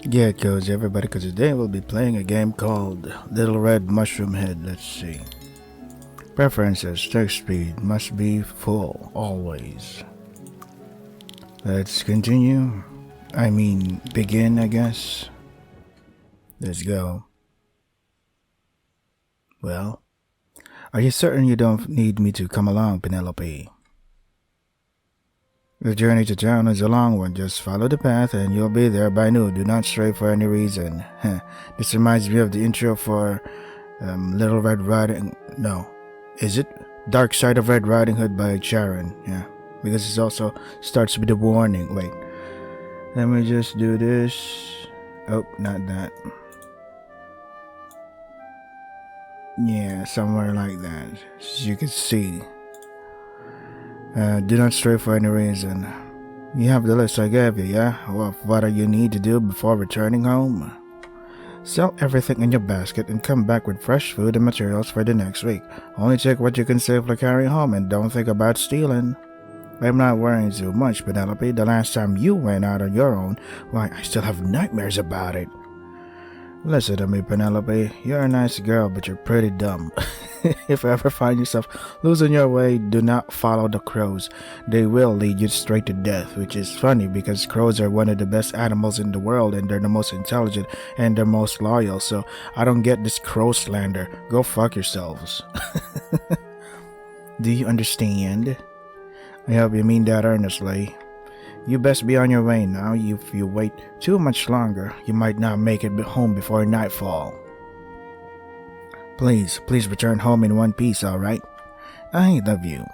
Yeah, it goes everybody, because today we'll be playing a game called Little Red Mushroom Head. Let's see. Preferences, text speed must be full, always. Let's continue. Begin, I guess. Let's go. Well, are you certain you don't need me to come along, Penelope? The journey to town is a long one. Just follow the path and you'll be there by noon. Do not stray for any reason. This reminds me of the intro for Little Red Riding... No. Is it? Dark Side of Red Riding Hood by Sharon. Yeah. Because it also starts with a warning. Wait. Let me just do this. Oh, not that. Yeah, somewhere like that. As you can see. Do not stray for any reason. You have the list I gave you, yeah? What you need to do before returning home? Sell everything in your basket and come back with fresh food and materials for the next week. Only take what you can safely carry home and don't think about stealing. I'm not worrying too much, Penelope. The last time you went out on your own, why, I still have nightmares about it. Listen to me, Penelope. You're a nice girl, but you're pretty dumb. If you ever find yourself losing your way, do not follow the crows. They will lead you straight to death, which is funny because crows are one of the best animals in the world and they're the most intelligent and the most loyal, so I don't get this crow slander. Go fuck yourselves. Do you understand? I hope you mean that earnestly. You best be on your way now. If you wait too much longer, you might not make it home before nightfall. Please return home in one piece, alright? I love you. ...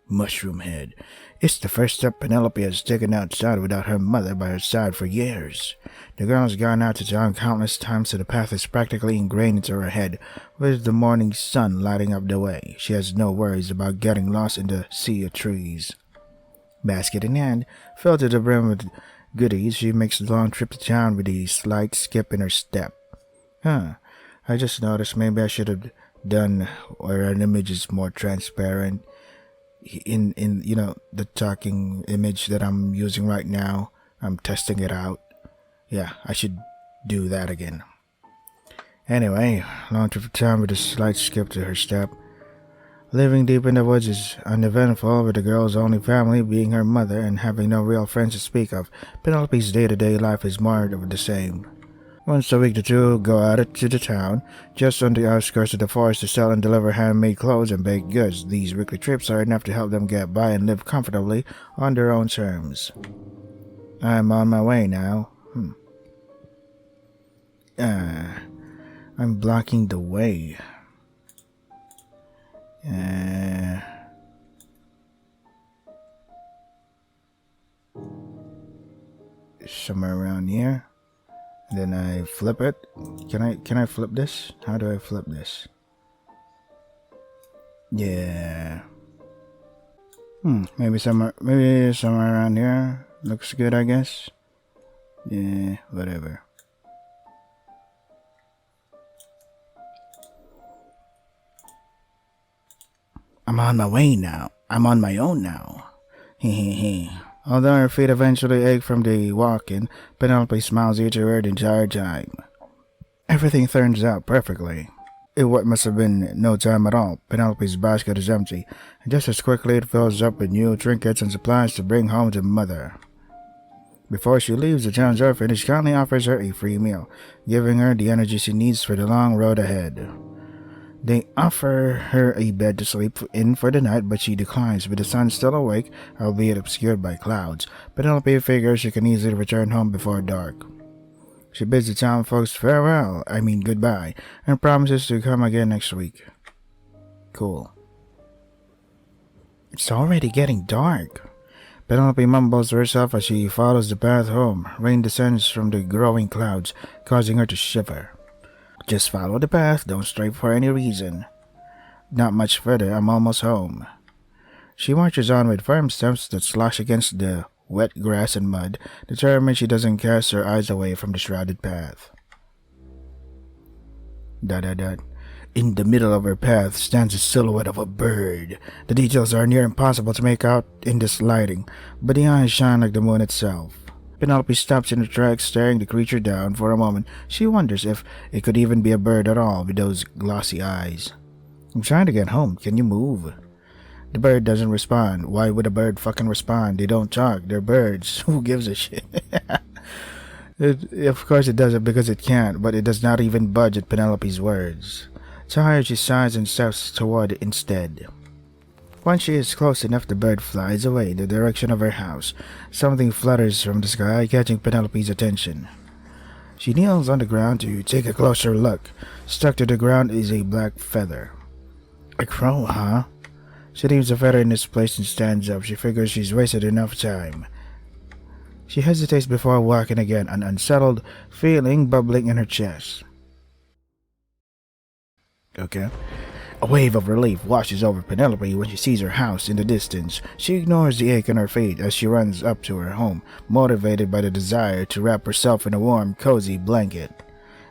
Mushroom Head. It's the first step Penelope has taken outside without her mother by her side for years. The girl has gone out to town countless times, so the path is practically ingrained into her head, with the morning sun lighting up the way. She has no worries about getting lost in the sea of trees. Basket in hand, filled to the brim with goodies, she makes the long trip to town with a slight skip in her step. I just noticed maybe I should have done where an image is more transparent. In the talking image that I'm using right now, I'm testing it out. Yeah, I should do that again. Anyway, long trip to town with a slight skip to her step. Living deep in the woods is uneventful, with the girl's only family being her mother and having no real friends to speak of. Penelope's day-to-day life is more of the same. Once a week the two go out to the town, just on the outskirts of the forest, to sell and deliver handmade clothes and baked goods. These weekly trips are enough to help them get by and live comfortably on their own terms. I'm on my way now. I'm blocking the way. Somewhere around here. Then I flip it. Can I flip this? How do I flip this? Yeah. Maybe somewhere around here. Looks good, I guess. Yeah, whatever. I'm on my way now. I'm on my own now. Hehehe. Although her feet eventually ache from the walking, Penelope smiles ear to ear the entire time. Everything turns out perfectly. What must have been no time at all. Penelope's basket is empty, and just as quickly it fills up with new trinkets and supplies to bring home to Mother. Before she leaves, the town's orphanage kindly offers her a free meal, giving her the energy she needs for the long road ahead. They offer her a bed to sleep in for the night, but she declines. With the sun still awake, albeit obscured by clouds, Penelope figures she can easily return home before dark. She bids the town folks goodbye, and promises to come again next week. Cool. It's already getting dark. Penelope mumbles to herself as she follows the path home. Rain descends from the growing clouds, causing her to shiver. Just follow the path, don't stray for any reason. Not much further, I'm almost home. She marches on with firm steps that slosh against the wet grass and mud, determined she doesn't cast her eyes away from the shrouded path. In the middle of her path stands the silhouette of a bird. The details are near impossible to make out in this lighting, but the eyes shine like the moon itself. Penelope stops in her tracks, staring the creature down. For a moment, she wonders if it could even be a bird at all with those glossy eyes. I'm trying to get home. Can you move? The bird doesn't respond. Why would a bird fucking respond? They don't talk. They're birds. Who gives a shit? Of course it doesn't because it can't, but it does not even budge at Penelope's words. Tired, she sighs and steps toward it instead. Once she is close enough, the bird flies away in the direction of her house. Something flutters from the sky, catching Penelope's attention. She kneels on the ground to take a closer look. Stuck to the ground is a black feather. A crow, huh? She leaves the feather in its place and stands up. She figures she's wasted enough time. She hesitates before walking again, an unsettled feeling bubbling in her chest. Okay. A wave of relief washes over Penelope when she sees her house in the distance. She ignores the ache in her feet as she runs up to her home, motivated by the desire to wrap herself in a warm, cozy blanket.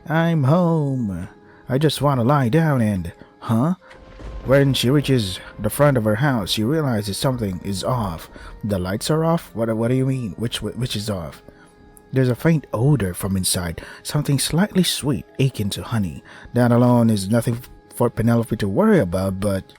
I'm home. I just want to lie down and... Huh? When she reaches the front of her house, she realizes something is off. The lights are off? What do you mean? Which is off? There's a faint odor from inside, something slightly sweet, akin to honey. That alone is nothing for Penelope to worry about, but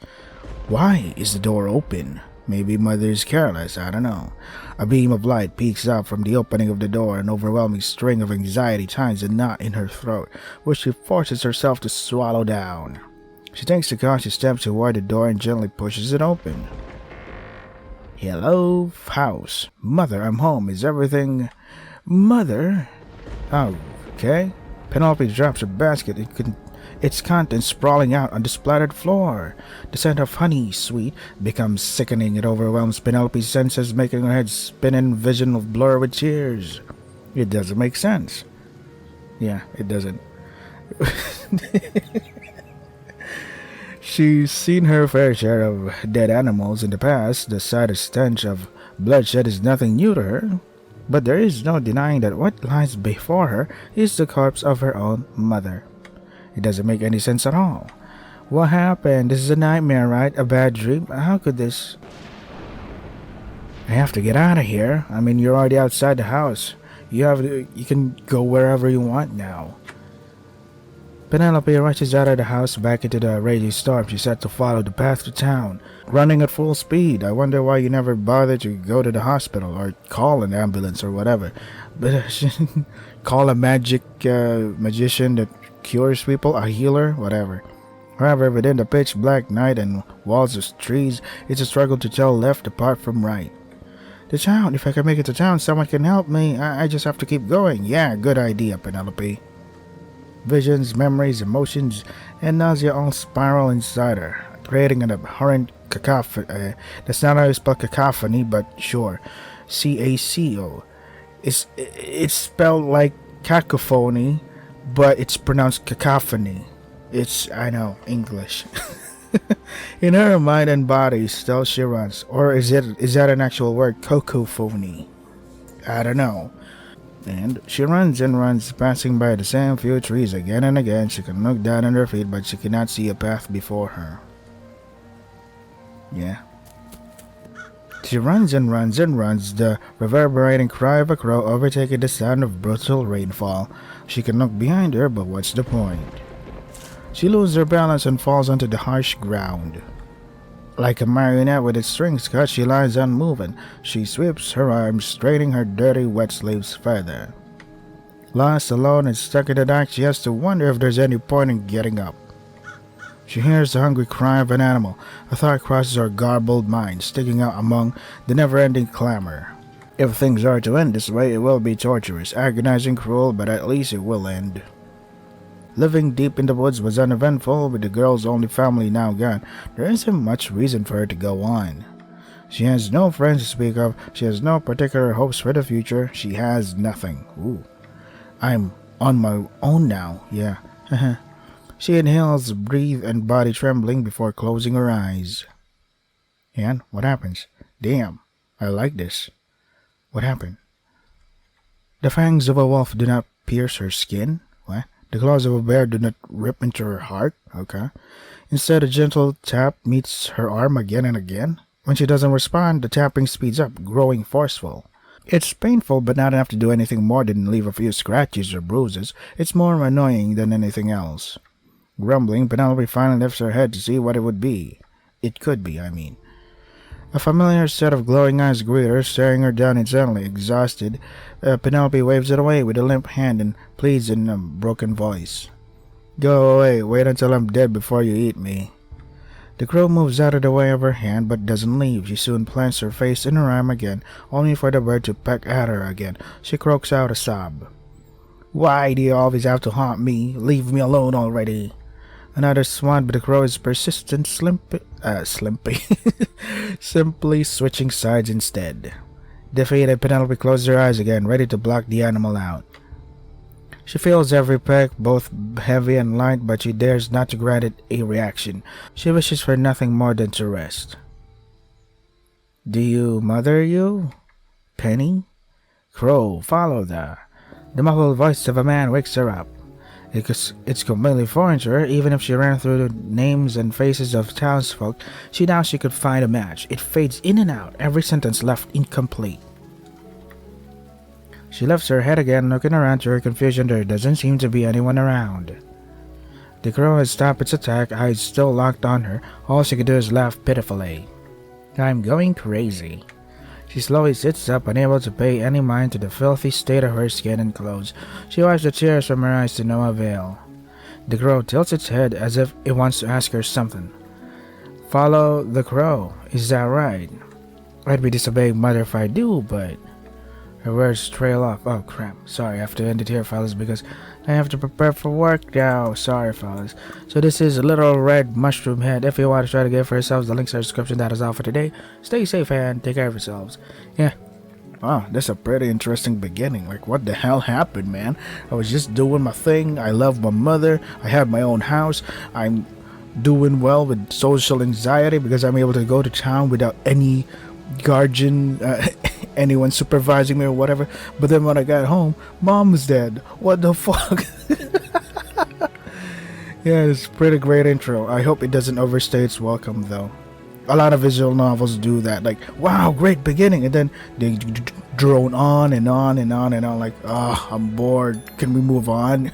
why is the door open? Maybe Mother is careless, I don't know. A beam of light peeks out from the opening of the door. An overwhelming string of anxiety ties a knot in her throat, which she forces herself to swallow down. She takes a cautious step toward the door and gently pushes it open. Hello, house. Mother, I'm home. Is everything... Mother? Oh, okay. Penelope drops her basket. Its contents sprawling out on the splattered floor. The scent of honey sweet becomes sickening. It overwhelms Penelope's senses, making her head spin in vision of blur with tears. It doesn't make sense. Yeah, it doesn't. She's seen her fair share of dead animals in the past. The sight and stench of bloodshed is nothing new to her. But there is no denying that what lies before her is the corpse of her own mother. It doesn't make any sense at all. What happened? This is a nightmare, right? A bad dream? How could this... I have to get out of here. I mean, you're already outside the house. You can go wherever you want now. Penelope rushes out of the house back into the raging storm. She set to follow the path to town, running at full speed. I wonder why you never bothered to go to the hospital or call an ambulance or whatever. But call a magician that cures people, a healer, whatever. However, within the pitch black night and walls of trees, it's a struggle to tell left apart from right. The town, if I can make it to town, someone can help me. I just have to keep going. Yeah, good idea, Penelope. Visions, memories, emotions, and nausea all spiral inside her, creating an abhorrent cacophony. That's not how you spell cacophony, but sure. C-A-C-O. It's spelled like cacophony, but it's pronounced cacophony. I know, English. In her mind and body, still she runs. Or is that an actual word, cacophony? I don't know. And she runs and runs, passing by the same few trees again and again. She can look down at her feet, but she cannot see a path before her. Yeah. She runs and runs and runs, the reverberating cry of a crow overtaking the sound of brutal rainfall. She can look behind her, but what's the point? She loses her balance and falls onto the harsh ground. Like a marionette with its strings cut, she lies unmoving. She sweeps her arms, straining her dirty, wet sleeves further. Lost, alone, and stuck in the dark, she has to wonder if there's any point in getting up. She hears the hungry cry of an animal. A thought crosses her garbled mind, sticking out among the never-ending clamor. If things are to end this way, it will be torturous, agonizing, cruel, but at least it will end. Living deep in the woods was uneventful, with the girl's only family now gone. There isn't much reason for her to go on. She has no friends to speak of. She has no particular hopes for the future. She has nothing. Ooh. I'm on my own now. Yeah. She inhales, breath and body trembling before closing her eyes. And what happens? Damn, I like this. What happened? The fangs of a wolf do not pierce her skin. What? The claws of a bear do not rip into her heart. Okay. Instead, a gentle tap meets her arm again and again. When she doesn't respond, the tapping speeds up, growing forceful. It's painful, but not enough to do anything more than leave a few scratches or bruises. It's more annoying than anything else. Grumbling, Penelope finally lifts her head to see what it would be. It could be, I mean. A familiar set of glowing eyes greet her, staring her down intently. Exhausted, Penelope waves it away with a limp hand and pleads in a broken voice. Go away, wait until I'm dead before you eat me. The crow moves out of the way of her hand but doesn't leave. She soon plants her face in her arm again, only for the bird to peck at her again. She croaks out a sob. Why do you always have to haunt me? Leave me alone already. Another swan, but the crow is persistent, simply switching sides instead. Defeated, Penelope closes her eyes again, ready to block the animal out. She feels every peck, both heavy and light, but she dares not to grant it a reaction. She wishes for nothing more than to rest. Do you mother you? Penny? Crow, follow the muffled voice of a man wakes her up. It's completely foreign to her. Even if she ran through the names and faces of townsfolk, she could find a match. It fades in and out, every sentence left incomplete. She lifts her head again, looking around. To her confusion, there doesn't seem to be anyone around. The crow has stopped its attack, eyes still locked on her. All she can do is laugh pitifully. I'm going crazy. She slowly sits up, unable to pay any mind to the filthy state of her skin and clothes. She wipes the tears from her eyes to no avail. The crow tilts its head as if it wants to ask her something. Follow the crow, is that right? I'd be disobeying mother if I do, but... Her words trail off. Oh crap. Sorry, I have to end it here, fellas, because I have to prepare for work now. Sorry, fellas. So this is a little red mushroom head. If you want to try to get it for yourselves, the links are in the description. That is all for today. Stay safe and take care of yourselves. Yeah. Wow, that's a pretty interesting beginning. Like, what the hell happened, man? I was just doing my thing. I love my mother. I have my own house. I'm doing well with social anxiety because I'm able to go to town without any guardian, anyone supervising me or whatever. But then when I got home, mom was dead. What the fuck? Yeah, it's a pretty great intro. I hope it doesn't overstay its welcome, though. A lot of visual novels do that. Like, wow, great beginning, and then they drone on and on and on and on. Like, I'm bored. Can we move on?